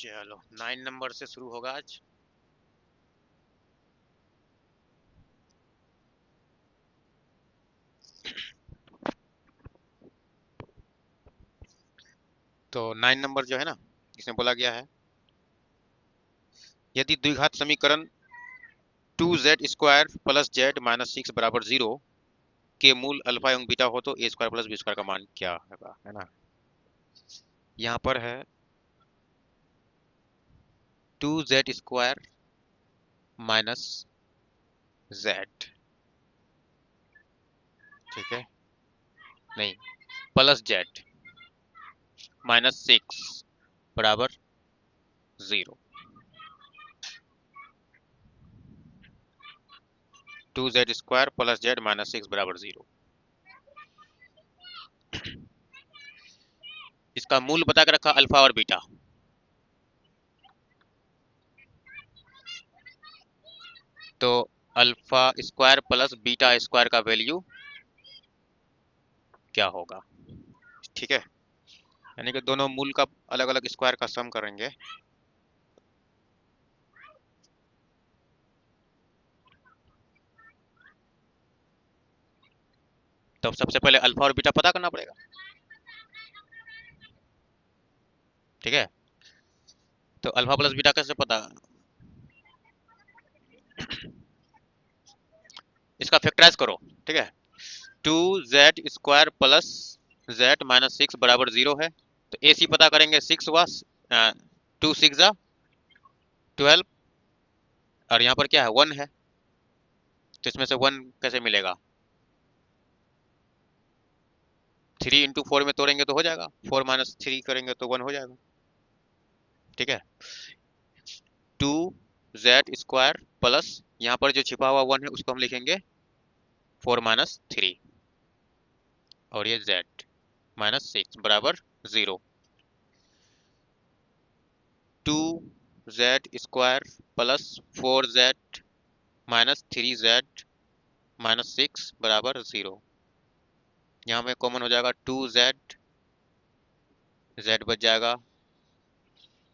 चलो 9 नंबर से शुरू होगा आज। तो 9 नंबर जो है ना, इसमें बोला गया है यदि द्विघात समीकरण 2z² प्लस जेड माइनस 6 बराबर 0 के मूल अल्फा एवं बीटा हो तो a² प्लस b² का मान क्या होगा, है ना। यहाँ पर है 2z² माइनस z, ठीक है, नहीं, प्लस जेड माइनस 6 बराबर 0। 2z² प्लस जेड माइनस 6 बराबर 0। इसका मूल बता के रखा अल्फा और बीटा। तो alpha square plus beta square का वैल्यू क्या होगा, ठीक है। यानी कि दोनों मूल का अलग अलग स्क्वायर का सम करेंगे। तो सबसे पहले अल्फा और बीटा पता करना पड़ेगा, ठीक है। तो अल्फा प्लस बीटा कैसे पता, इसका फैक्टराइज करो, ठीक है। 2z² प्लस जेड माइनस 6 बराबर 0 है, तो ए सी पता करेंगे, 6 हुआ, 2 6 जा 12, और यहाँ पर क्या है 1 है, तो इसमें से 1 कैसे मिलेगा, 3 इंटू 4 में तोड़ेंगे तो हो जाएगा, 4 माइनस 3 करेंगे तो 1 हो जाएगा, ठीक है। 2z² प्लस यहाँ पर जो छिपा हुआ 1 है उसको हम लिखेंगे 4 माइनस 3, और ये z माइनस 6 बराबर 0। 2z² plus 4z minus 3z minus 6 बराबर 0। यहाँ में कॉमन हो जाएगा 2z, z बच जाएगा,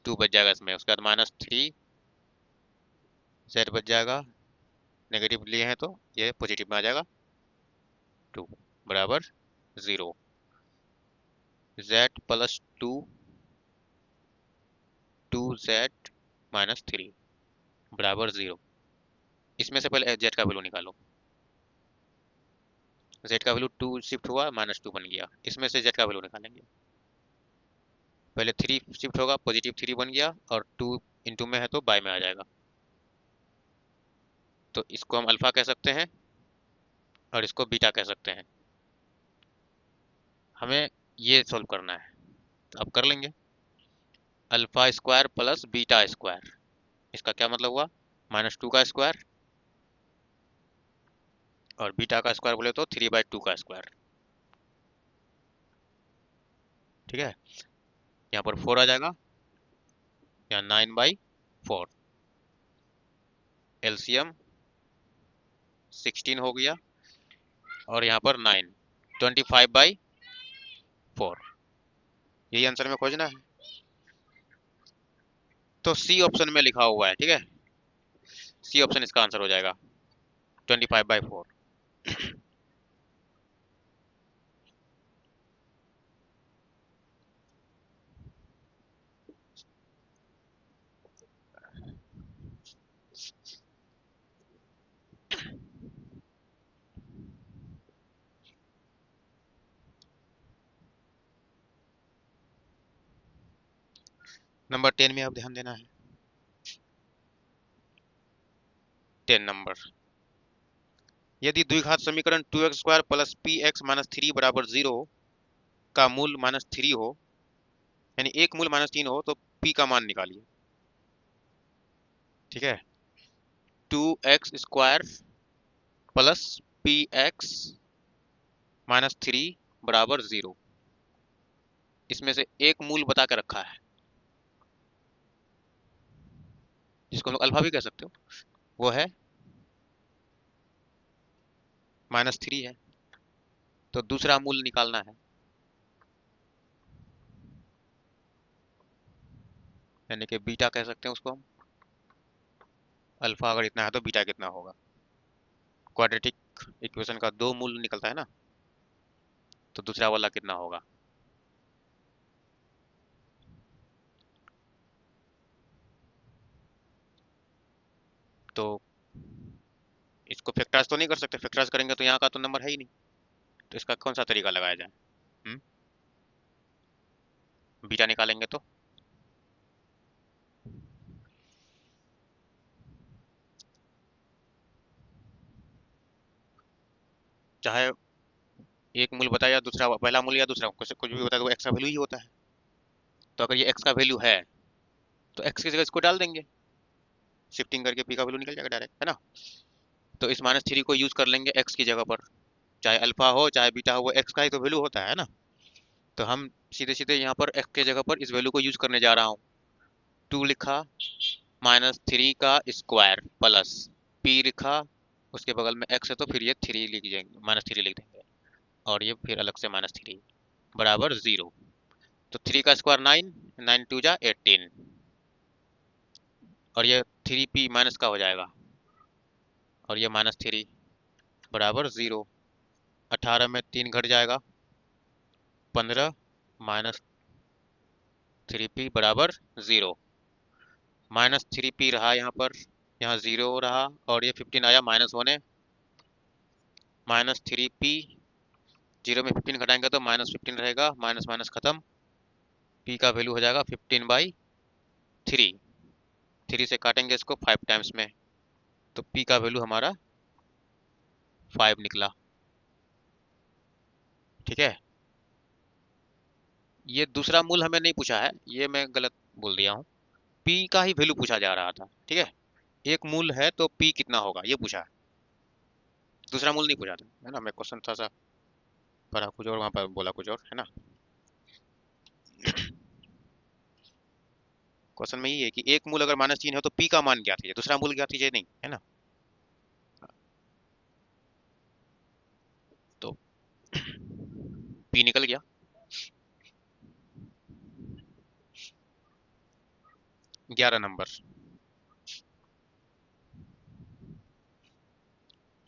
2 बच जाएगा इसमें, उसके बाद माइनस 3 z बच जाएगा, नेगेटिव लिए हैं तो ये पॉजिटिव में आ जाएगा, 2 बराबर 0। z प्लस 2z माइनस 3 बराबर 0। इसमें से पहले z का वैल्यू निकालो, z का वैल्यू 2 शिफ्ट हुआ, माइनस 2 बन गया, इसमें से z का वैल्यू निकालेंगे। पहले 3 शिफ्ट होगा, पॉजिटिव 3 बन गया, और 2 इंटू में है तो बाय में आ जाएगा। तो इसको हम अल्फा कह सकते हैं और इसको बीटा कह सकते हैं। हमें ये सॉल्व करना है, तो अब कर लेंगे। Alpha square plus beta square, इसका क्या मतलब हुआ, -2 का स्क्वायर, और बीटा का स्क्वायर बोले तो 3/2 का स्क्वायर, ठीक है। यहाँ पर 4 आ जाएगा, यहाँ 9/4, एलसीएम 16 हो गया, और यहाँ पर 9, 25/4, यही आंसर में खोजना है। तो सी ऑप्शन में लिखा हुआ है, ठीक है, सी ऑप्शन इसका आंसर हो जाएगा, 25/4। नंबर 10 में आप ध्यान देना है। 10 नंबर, यदि द्विघात समीकरण 2x² प्लस px माइनस 3 बराबर 0 का मूल -3 हो, यानी एक मूल -3 हो, तो p का मान निकालिए, ठीक है। 2x² प्लस px माइनस 3 बराबर 0, इसमें से एक मूल बता के रखा है, जिसको हम लोग अल्फा भी कह सकते हो, वो है -3 है, तो दूसरा मूल निकालना है। यानी कि बीटा कह सकते हैं उसको हम। अल्फा अगर इतना है तो बीटा कितना होगा। क्वाड्रेटिक इक्वेशन का दो मूल निकलता है ना, तो दूसरा वाला कितना होगा। तो इसको फैक्टराइज तो नहीं कर सकते, फैक्टराइज करेंगे तो यहाँ का तो नंबर है ही नहीं। तो इसका कौन सा तरीका लगाया जाए। बीटा निकालेंगे तो चाहे एक मूल बताया या दूसरा, पहला मूल या दूसरा, कुछ भी बताया तो वो एक्स का वैल्यू ही होता है। तो अगर ये एक्स का वैल्यू है तो एक्स की जगह इसको डाल देंगे, शिफ्टिंग करके पी का वैल्यू निकल जाएगा डायरेक्ट, है ना। तो इस -3 को यूज कर लेंगे एक्स की जगह पर, चाहे अल्फा हो चाहे बीटा हो, वो एक्स का ही तो वैल्यू होता है ना। तो हम सीधे सीधे यहाँ पर एक्स की जगह पर इस वैल्यू को यूज करने जा रहा हूँ। 2 लिखा, -3 का स्क्वायर प्लस पी लिखा, उसके बगल में एक्स है तो फिर ये 3 लिख जाएंगे, -3 लिख देंगे, और ये फिर अलग से -3 बराबर 0। तो 3 का स्क्वायर 9, 9 2 जा 18, और ये 3p माइनस का हो जाएगा, और ये -3 बराबर 0। 18 में 3 घट जाएगा, 15 -3p बराबर 0। -3p रहा यहाँ पर, यहाँ 0 रहा, और ये 15 आया माइनस होने, -3p, 0 में 15 घटाएंगे तो -15 रहेगा, माइनस माइनस खत्म, p का वैल्यू हो जाएगा 15/3। 3 से काटेंगे इसको 5 टाइम्स में, तो p का वैल्यू हमारा 5 निकला। ठीक है, ये दूसरा मूल हमें नहीं पूछा है, ये मैं गलत बोल दिया हूँ। p का ही वैल्यू पूछा जा रहा था, ठीक है। एक मूल है तो p कितना होगा ये पूछा है, दूसरा मूल नहीं पूछा था, है ना। मैं क्वेश्चन थोड़ा सा पढ़ा कुछ और, वहां पर बोला कुछ और, है ना। क्वेश्चन में ये है कि एक मूल अगर -3 है तो p का मान ज्ञात कीजिए, दूसरा मूल ज्ञात कीजिए नहीं, है ना। तो p निकल गया। 11 नंबर,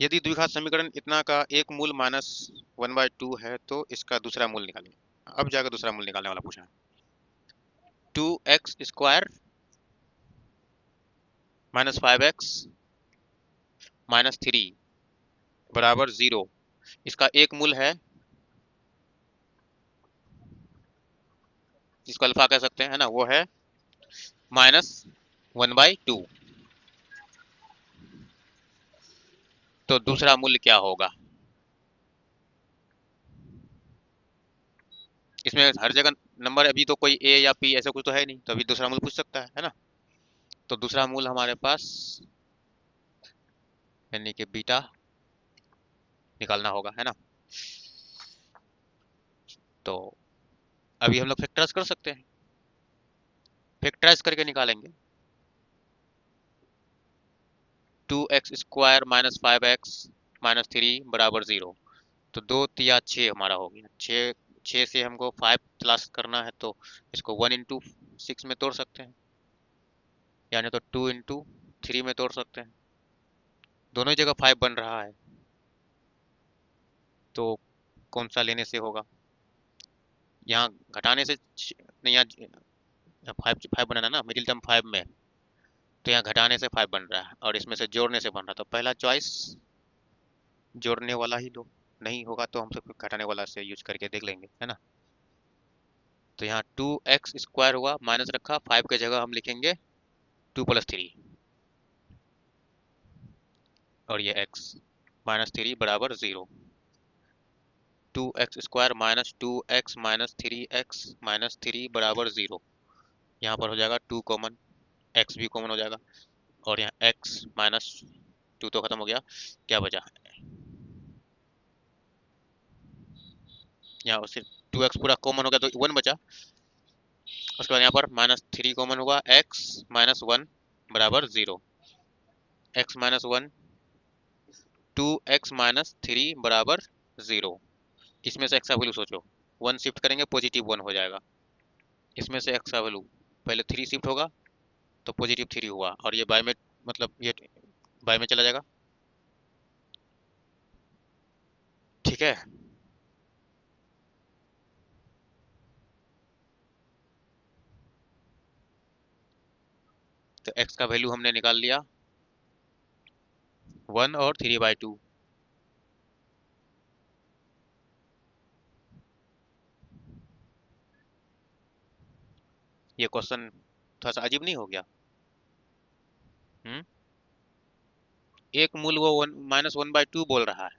यदि द्विघात समीकरण इतना का एक मूल -1/2 है तो इसका दूसरा मूल निकालिए। अब जाकर दूसरा मूल निकालने वाला पूछा है। 2x² -5x -3 बराबर 0। इसका एक मूल है जिसको अल्फा कह सकते हैं, है ना, वो है -1/2। तो दूसरा मूल्य क्या होगा। इसमें हर जगह नंबर, अभी तो कोई ए या पी ऐसा कुछ तो है नहीं, तो अभी दूसरा मूल पूछ सकता है ना। तो दूसरा मूल हमारे पास यानी कि बीटा निकालना होगा, है ना। तो अभी हम लोग फैक्टराइज कर सकते हैं, फैक्टराइज करके निकालेंगे। 2x² -5x -3 बराबर 0। तो 2 तिया 6 हमारा हो गया। 6 से हमको 5 तलाश करना है, तो इसको 1 इंटू 6 में तोड़ सकते हैं, यानी तो 2 इंटू 3 में तोड़ सकते हैं। दोनों ही जगह 5 बन रहा है, तो कौन सा लेने से होगा। यहाँ घटाने से नहीं, यहाँ 5 बनाना ना, मिडिल टर्म 5 में, तो यहाँ घटाने से 5 बन रहा है, और इसमें से जोड़ने से बन रहा है। तो पहला चॉइस जोड़ने वाला ही लो, नहीं होगा तो हम तो फिर घटाने वाला से यूज करके देख लेंगे, है ना। तो यहाँ 2x² हुआ, माइनस रखा, 5 के जगह हम लिखेंगे 2 + 3, और ये x -3 बराबर 0। 2x² -2x -3x -3 बराबर 0। यहाँ पर हो जाएगा 2 कॉमन, x भी कॉमन हो जाएगा, और यहाँ x -2 तो खत्म हो गया, क्या बचा यहाँ सिर्फ 2x पूरा कॉमन हो गया तो 1 बचा। उसके बाद यहाँ पर -3 कॉमन हुआ, x -1 बराबर 0। x -1 2x -3 बराबर 0। इसमें से x का वैल्यू सोचो, 1 शिफ्ट करेंगे पॉजिटिव 1 हो जाएगा। इसमें से x का वैल्यू पहले 3 शिफ्ट होगा, तो पॉजिटिव 3 हुआ, और ये बाय में, मतलब ये बाय में चला जाएगा। ठीक है, तो x का वैल्यू हमने निकाल लिया 1 और 3/2। ये क्वेश्चन थोड़ा सा अजीब नहीं हो गया? हम्म। एक मूल वो -1/2 बोल रहा है,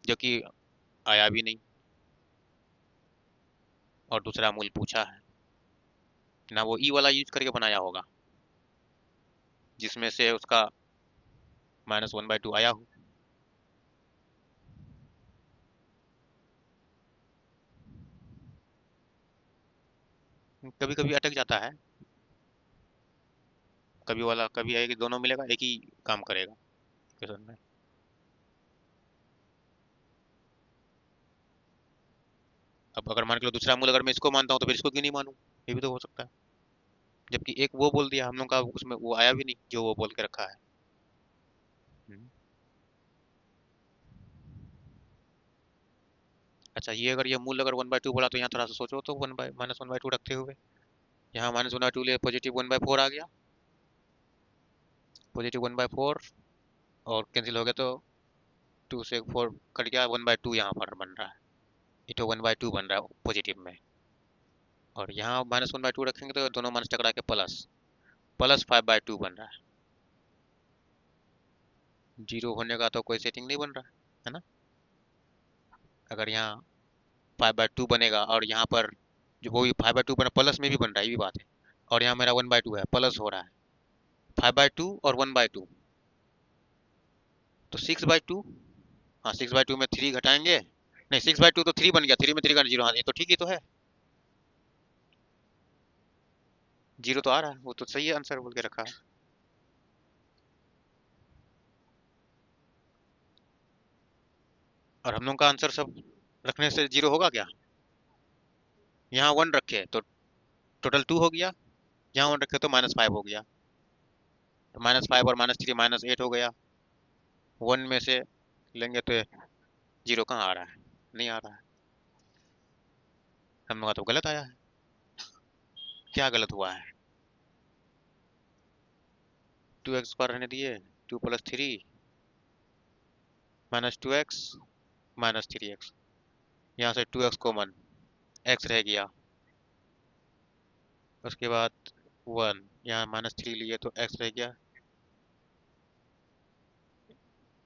जो कि आया भी नहीं, और दूसरा मूल पूछा है ना, वो ई वाला यूज करके बनाया होगा जिसमें से उसका -1/2 आया हो। कभी कभी अटक जाता है, कभी वाला कभी है कि दोनों मिलेगा, एक ही काम करेगा क्वेश्चन में। अब अगर मान के लो दूसरा मूल अगर मैं इसको मानता हूँ तो फिर इसको क्यों नहीं मानूं? ये भी तो हो सकता है, जबकि एक वो बोल दिया हम लोग का, उसमें वो आया भी नहीं जो वो बोल के रखा है। हम्म। अच्छा, ये अगर ये मूल अगर 1/2 बोला तो यहाँ थोड़ा सा सोचो, तो वन बाई -1/2 रखते हुए यहाँ -1/2 ले पॉजिटिव 1/4 आ गया, पॉजिटिव 1/4, और कैंसिल हो गया तो 2 से 4 कट गया, 1/2 यहाँ पर बन रहा है। ये तो 1/2 बन रहा है पॉजिटिव में, और यहाँ -1/2 रखेंगे तो दोनों माइनस टकरा के प्लस, +5/2 बन रहा है। जीरो होने का तो कोई सेटिंग नहीं बन रहा है ना? अगर यहाँ 5/2 बनेगा और यहाँ पर जो वो भी 5/2 बना, प्लस में भी बन रहा है, ये भी बात है, और यहाँ मेरा 1/2 है, प्लस हो रहा है, 5/2 और 1/2, तो 6/2। हाँ, 6/2 में 3 घटाएंगे, नहीं 6/2 तो 3 बन गया, 3 में 3 का 0, हाँ ये तो ठीक ही तो है, जीरो तो आ रहा है, वो तो सही है, आंसर बोल के रखा है। और हम लोग का आंसर सब रखने से जीरो होगा क्या? यहाँ 1 रखे तो टोटल 2 हो गया, यहाँ 1 रखे तो -5 हो गया, -5 और -3 -8 हो गया, 1 में से लेंगे तो जीरो कहाँ आ रहा है? नहीं आ रहा है, हम लोग का तो गलत आया है। क्या गलत हुआ है? 2x पर रहने दिए, 2 + 3 -2x -3x, यहाँ से 2x कॉमन, x रह गया, उसके बाद 1, यहाँ -3 लिए तो x रह गया,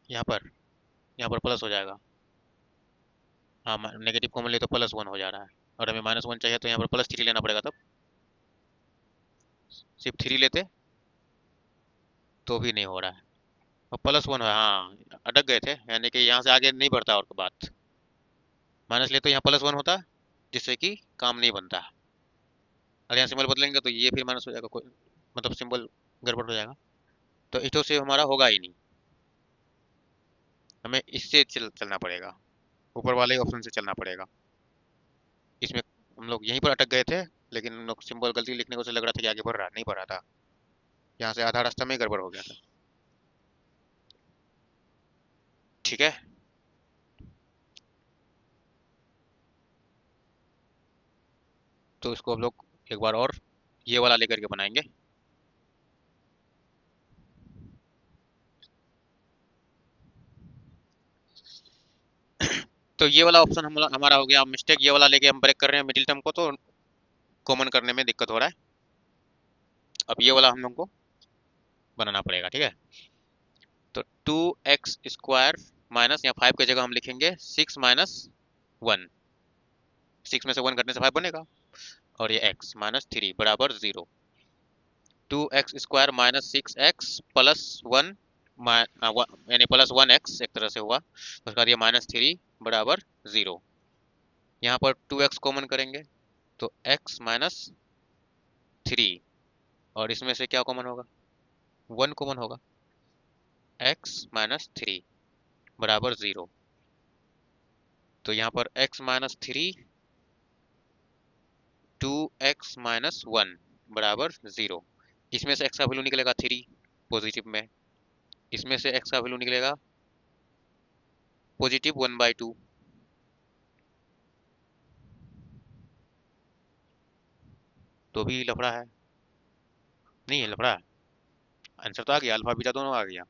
यहाँ पर, यहाँ पर प्लस हो जाएगा। हाँ, नेगेटिव कॉमन लिए तो +1 हो जा रहा है, और हमें -1 चाहिए तो यहाँ पर +3 लेना पड़ेगा, तब सिर्फ 3 लेते तो भी नहीं हो रहा है, और +1 है, हाँ अटक गए थे, यानी कि यहाँ से आगे नहीं बढ़ता और बात, माइनस ले तो यहाँ +1 होता, जिससे कि काम नहीं बनता। अगर यहाँ सिंबल बदलेंगे तो ये फिर माइनस हो जाएगा, कोई मतलब सिंबल गड़बड़ हो जाएगा, तो इटो से हमारा होगा ही नहीं, हमें इससे चलना पड़ेगा, ऊपर वाले ऑप्शन से चलना पड़ेगा। इसमें हम लोग यहीं पर अटक गए थे, लेकिन हम लोग सिंबल गलती लिखने को से लग रहा था कि आगे बढ़ रहा, नहीं बढ़ रहा था, यहाँ से आधा रास्ता में ही गड़बड़ हो गया था। ठीक है, तो इसको हम लोग एक बार और ये वाला लेकर के बनाएंगे। तो ये वाला ऑप्शन हमारा हो गया मिस्टेक, ये वाला लेके हम ब्रेक कर रहे हैं मिडिल टर्म को, तो कॉमन करने में दिक्कत हो रहा है। अब ये वाला हम लोग को बनाना पड़ेगा, ठीक है। तो 2x² माइनस, यहाँ 5 की जगह हम लिखेंगे 6 - 1, 6 में से 1 घटने से 5 बनेगा, और ये x -3 बराबर 0। 2x² -6x +1, यानी +1x एक तरह से हुआ, उसके बाद ये -3 बराबर 0। यहाँ पर 2x कॉमन करेंगे तो x -3, और इसमें से क्या कॉमन होगा? 1 कॉमन होगा, x -3 बराबर 0। तो यहाँ पर x -3, 2x -1, बराबर 0। इसमें से x का वैल्यू निकलेगा 3 पॉजिटिव में, इसमें से x का वैल्यू निकलेगा पॉजिटिव 1/2। तो भी लफड़ा है, नहीं है लफड़ा, आंसर तो आ गया, अल्फा बीटा दोनों आ गया,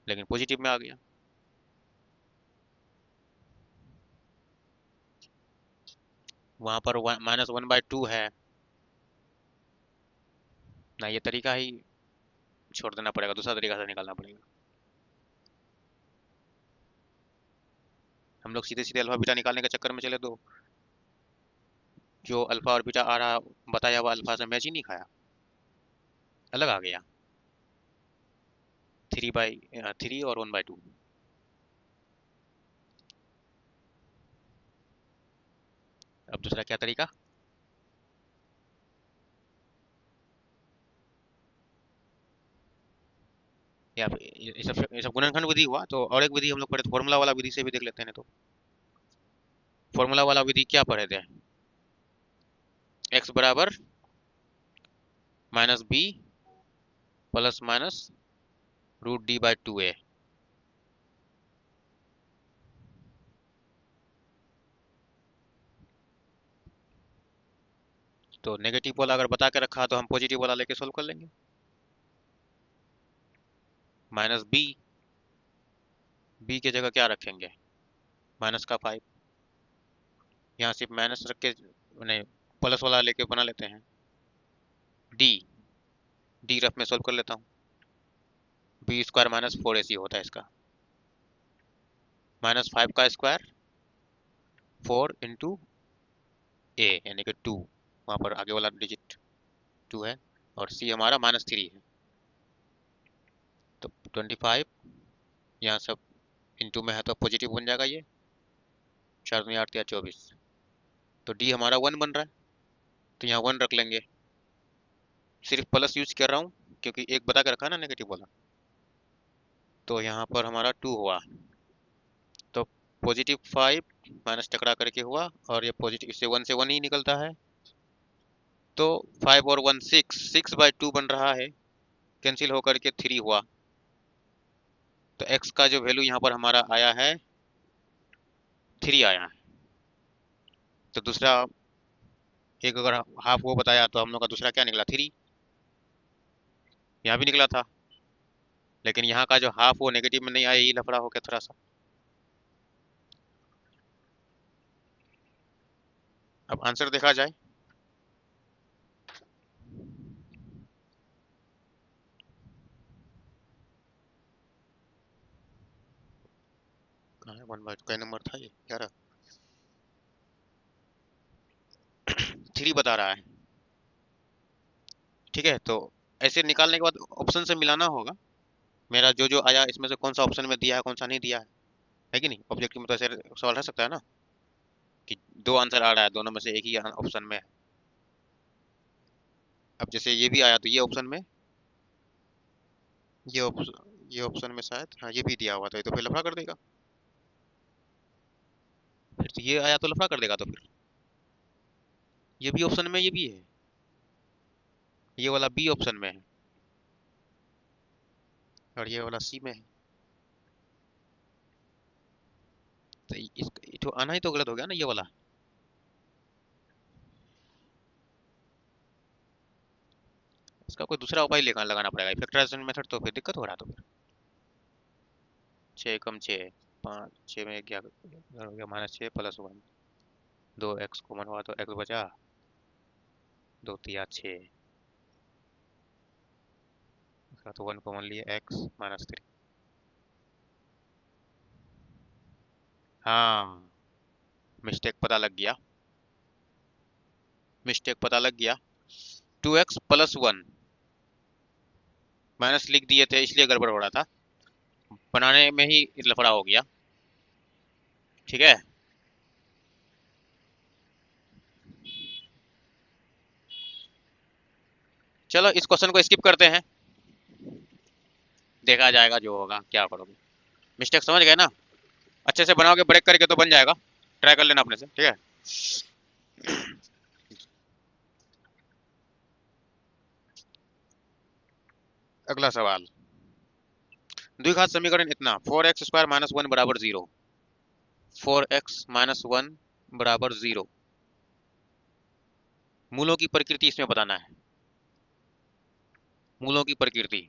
लेकिन पॉजिटिव में आ गया। वहां पर -1/2 है ना, ये तरीका ही छोड़ देना पड़ेगा, दूसरा तरीका से निकालना पड़ेगा। हम लोग सीधे सीधे अल्फा बीटा निकालने के चक्कर में चले तो जो अल्फा और बीटा आ रहा बताया हुआ अल्फा से मैच ही नहीं खाया, अलग आ गया, 3 और 1/2। अब दूसरा क्या तरीका, या फिर ये सब गुणनखंड विधि हुआ, तो और एक विधि हम लोग पढ़े थे, फॉर्मूला वाला विधि से भी देख लेते हैं। तो फॉर्मूला वाला विधि क्या पढ़े थे, x बराबर -b प्लस माइनस √d/2a। तो नेगेटिव वाला अगर बता के रखा तो हम पॉजिटिव वाला लेके सोल्व कर लेंगे। -b, b के जगह क्या रखेंगे, माइनस का 5, यहाँ सिर्फ माइनस रख के नहीं प्लस वाला लेके बना लेते हैं। d, d रफ में सोल्व कर लेता हूँ, b² -4ac होता है इसका, -5 का स्क्वायर 4 इंटू a यानी कि 2, वहां पर आगे वाला डिजिट 2 है, और c हमारा -3 है। तो 25 यहाँ सब इंटू में है तो पॉजिटिव बन जाएगा, ये 4 दूनी 8 या 24, तो d हमारा 1 बन रहा है, तो यहाँ 1 रख लेंगे। सिर्फ प्लस यूज कर रहा हूँ क्योंकि एक बता के रखा है ना नेगेटिव वाला, तो यहाँ पर हमारा 2 हुआ, तो +5 माइनस टकरा करके हुआ, और ये पॉजिटिव इससे 1 से 1 ही निकलता है, तो 5 और 1 6/2 बन रहा है, कैंसिल होकर के 3 हुआ। तो x का जो वैल्यू यहाँ पर हमारा आया है 3 आया है। तो दूसरा एक अगर हाफ वो बताया तो हम लोग का दूसरा क्या निकला 3, यहाँ भी निकला था, लेकिन यहाँ का जो हाफ वो नेगेटिव में नहीं आया, यही लफड़ा हो गया थोड़ा सा। अब आंसर देखा जाए, कहाँ है 1/2 का नंबर था, ये 11 3 बता रहा है। ठीक है, तो ऐसे निकालने के बाद ऑप्शन से मिलाना होगा, मेरा जो जो आया इसमें से कौन सा ऑप्शन में दिया है कौन सा नहीं दिया है कि नहीं। ऑब्जेक्टिव में तो ऐसे सवाल रह सकता है ना कि 2 आंसर आ रहा है, दोनों में से एक ही ऑप्शन में है। अब जैसे ये भी आया तो ये ऑप्शन में, ये ऑप्शन में शायद हाँ ये भी दिया हुआ था, ये तो फिर लफड़ा कर देगा, फिर तो ये आया तो लफड़ा कर देगा, तो फिर ये भी ऑप्शन में, ये भी है, ये वाला बी ऑप्शन में है, और ये वाला सी में है, तो ये तो आना ही तो गलत हो गया ना ये वाला। इसका कोई दूसरा उपाय लगाना पड़ेगा, फैक्टराइजेशन मेथड, तो फिर दिक्कत हो रहा है। तो फिर 6 कम 6 5, 6 में 11 हो गया, -6 + 1, 2x कॉमन हुआ तो x बचा, 2 तिया 6, इसका तो 1 कॉमन लिए x -3। हाँ, मिस्टेक पता लग गया, मिस्टेक पता लग गया, 2x + 1 माइनस लिख दिए थे इसलिए गड़बड़ हो रहा था, बनाने में ही लफड़ा हो गया। ठीक है, चलो इस क्वेश्चन को स्किप करते हैं, देखा जाएगा जो होगा, क्या करोगे। मिस्टेक समझ गए ना, अच्छे से बनाओगे ब्रेक करके तो बन जाएगा, ट्राई कर लेना अपने से, ठीक है। अगला सवाल, द्विघात समीकरण इतना 4x² - 1 बराबर 0। 4x - 1 बराबर 0। मूलों की प्रकृति इसमें बताना है। मूलों की प्रकृति,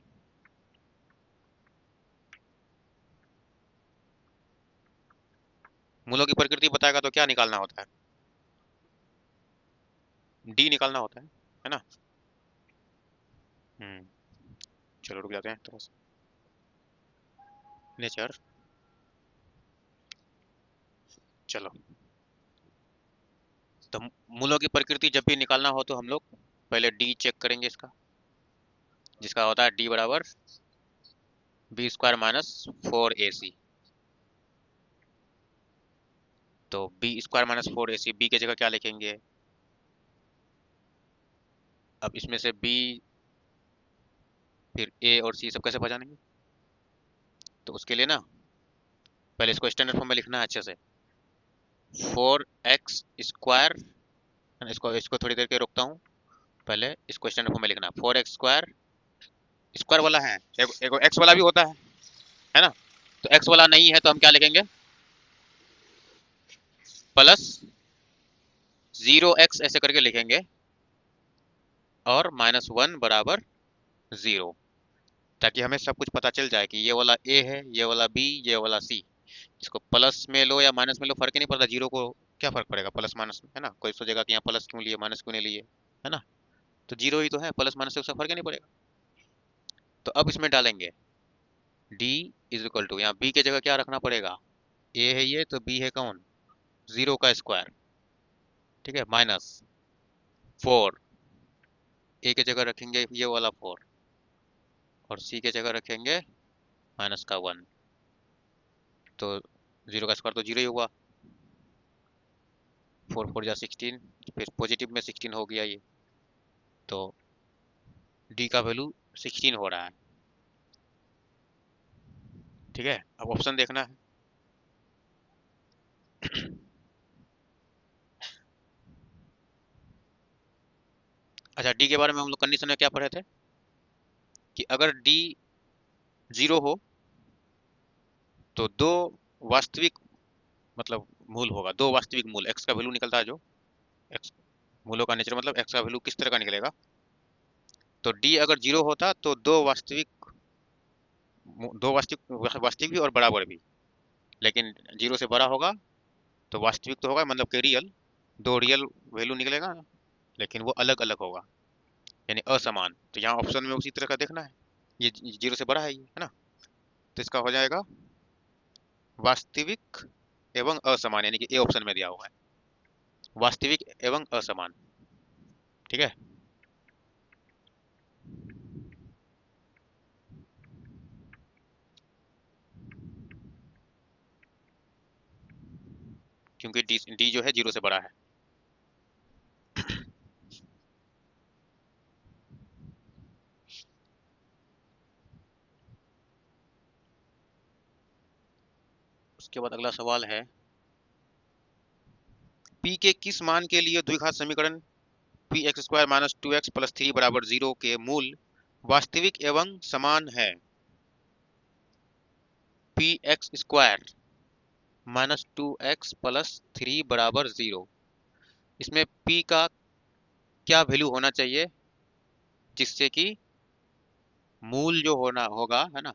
मूलों की प्रकृति बताएगा तो क्या निकालना होता है? डी निकालना होता है ना? चलो रुक जाते हैं थोड़ा सा। नेचर, चलो, तो मूलों की प्रकृति जब भी निकालना हो तो हम लोग पहले डी चेक करेंगे इसका, जिसका होता है डी बराबर b² - 4ac। तो b² - 4ac, b की जगह क्या लिखेंगे? अब इसमें से b फिर a और c सब कैसे पहचानेंगे? तो उसके लिए ना पहले इसको स्टैंडर्ड फॉर्म में लिखना है अच्छे से। 4x², इसको इसको थोड़ी देर के रोकता हूँ। पहले इसको स्टैंडर्ड फॉर्म में लिखना, 4x², स्क्वायर वाला है, एक एक्स वाला भी होता है ना? तो एक्स वाला नहीं है तो हम क्या लिखेंगे? प्लस 0x ऐसे करके लिखेंगे, और -1 बराबर 0, ताकि हमें सब कुछ पता चल जाए कि ये वाला ए है, ये वाला बी, ये वाला सी। इसको प्लस में लो या माइनस में लो, फर्क ही नहीं पड़ता। जीरो को क्या फर्क पड़ेगा प्लस माइनस में, है ना? कोई सोचेगा कि यहाँ प्लस क्यों लिए, माइनस क्यों नहीं लिए, है ना? तो जीरो ही तो है, प्लस माइनस से उसका फर्क ही नहीं पड़ेगा। तो अब इसमें डालेंगे d इज इक्वल टू, यहाँ b की जगह क्या रखना पड़ेगा? a है ये, तो b है कौन? 0 का स्क्वायर, ठीक है, माइनस 4, a की जगह रखेंगे ये वाला 4, और c की जगह रखेंगे -1। तो 0 का स्क्वायर तो 0 ही हुआ, 4 4 जा 16, फिर पॉजिटिव में 16 हो गया ये, तो d का वैल्यू 16 हो रहा है, ठीक है। अब ऑप्शन देखना है। अच्छा, डी के बारे में हम लोग कंडीशन में क्या पढ़े थे कि अगर डी 0 हो तो दो वास्तविक, मतलब मूल होगा, दो वास्तविक मूल, एक्स का वैल्यू निकलता है जो एक्स, मूलों का नेचर मतलब एक्स का वैल्यू किस तरह का निकलेगा। तो डी अगर 0 होता तो दो वास्तविक, वास्तविक भी और बराबर भी, लेकिन 0 से बड़ा होगा तो वास्तविक तो होगा, मतलब कि रियल, दो रियल वैल्यू निकलेगा, लेकिन वो अलग अलग होगा, यानी असमान। तो यहाँ ऑप्शन में उसी तरह का देखना है, ये 0 से बड़ा है ये, है ना? तो इसका हो जाएगा वास्तविक एवं असमान, यानी कि ए ऑप्शन में दिया हुआ है, वास्तविक एवं असमान, ठीक है। क्योंकि डी जो है 0 से बड़ा है। उसके बाद अगला सवाल है, पी के किस मान के लिए द्विघात समीकरण px² - 2x + 3 बराबर 0 के मूल वास्तविक एवं समान है? px² - 2x + 3 बराबर 0, इसमें p का क्या वैल्यू होना चाहिए जिससे कि मूल जो होना होगा, है ना,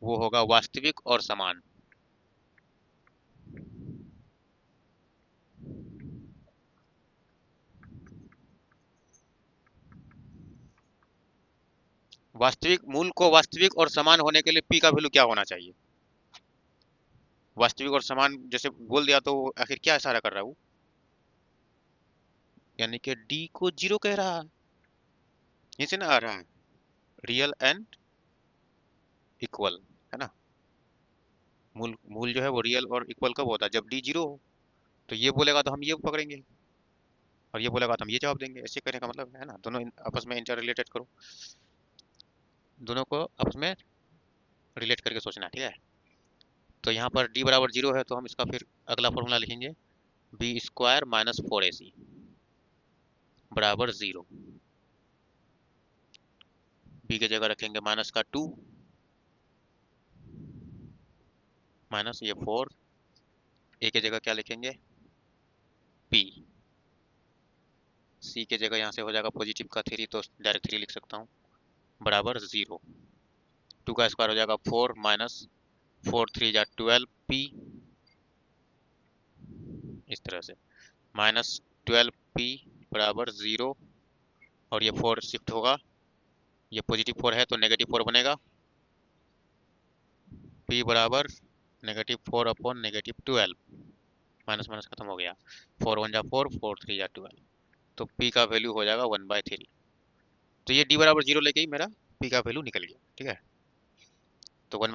वो होगा वास्तविक और समान। वास्तविक मूल को वास्तविक और समान होने के लिए p का वैल्यू क्या होना चाहिए? वास्तविक और समान जैसे बोल दिया तो आखिर क्या इशारा कर रहा है वो? यानी कि d को 0 कह रहा है, यहीं से ना आ रहा है, रियल एंड इक्वल, है ना? मूल मूल जो है वो रियल और इक्वल कब होता है? जब डी 0 हो। तो ये बोलेगा तो हम ये पकड़ेंगे, और ये बोलेगा तो हम ये जवाब देंगे। ऐसे करने का मतलब है ना, दोनों आपस में इंटर रिलेटेड करो, दोनों को आपस में रिलेट करके सोचना, ठीक है। तो यहाँ पर d बराबर 0 है तो हम इसका फिर अगला फॉर्मूला लिखेंगे, b² - 4ac बराबर 0। बी की जगह रखेंगे माइनस का 2 माइनस ये 4, ए की जगह क्या लिखेंगे पी, सी की जगह यहाँ से हो जाएगा पॉजिटिव का 3 तो डायरेक्ट 3 लिख सकता हूँ बराबर 0। 2 का स्क्वायर हो जाएगा 4 माइनस 4 3 जा 12 पी, इस तरह से माइनस 12 पी बराबर 0। और ये 4 शिफ्ट होगा, ये पॉजिटिव 4 है तो नेगेटिव 4 बनेगा, पी बराबर negative 4 upon negative 12, minus minus खत्म हो गया, 4 1 जा 4 4 3 जा 12, तो पी का वैल्यू हो जाएगा 1/3। तो ये डी बराबर 0 लेके ही मेरा पी का वैल्यू निकल गया, ठीक है। तो 1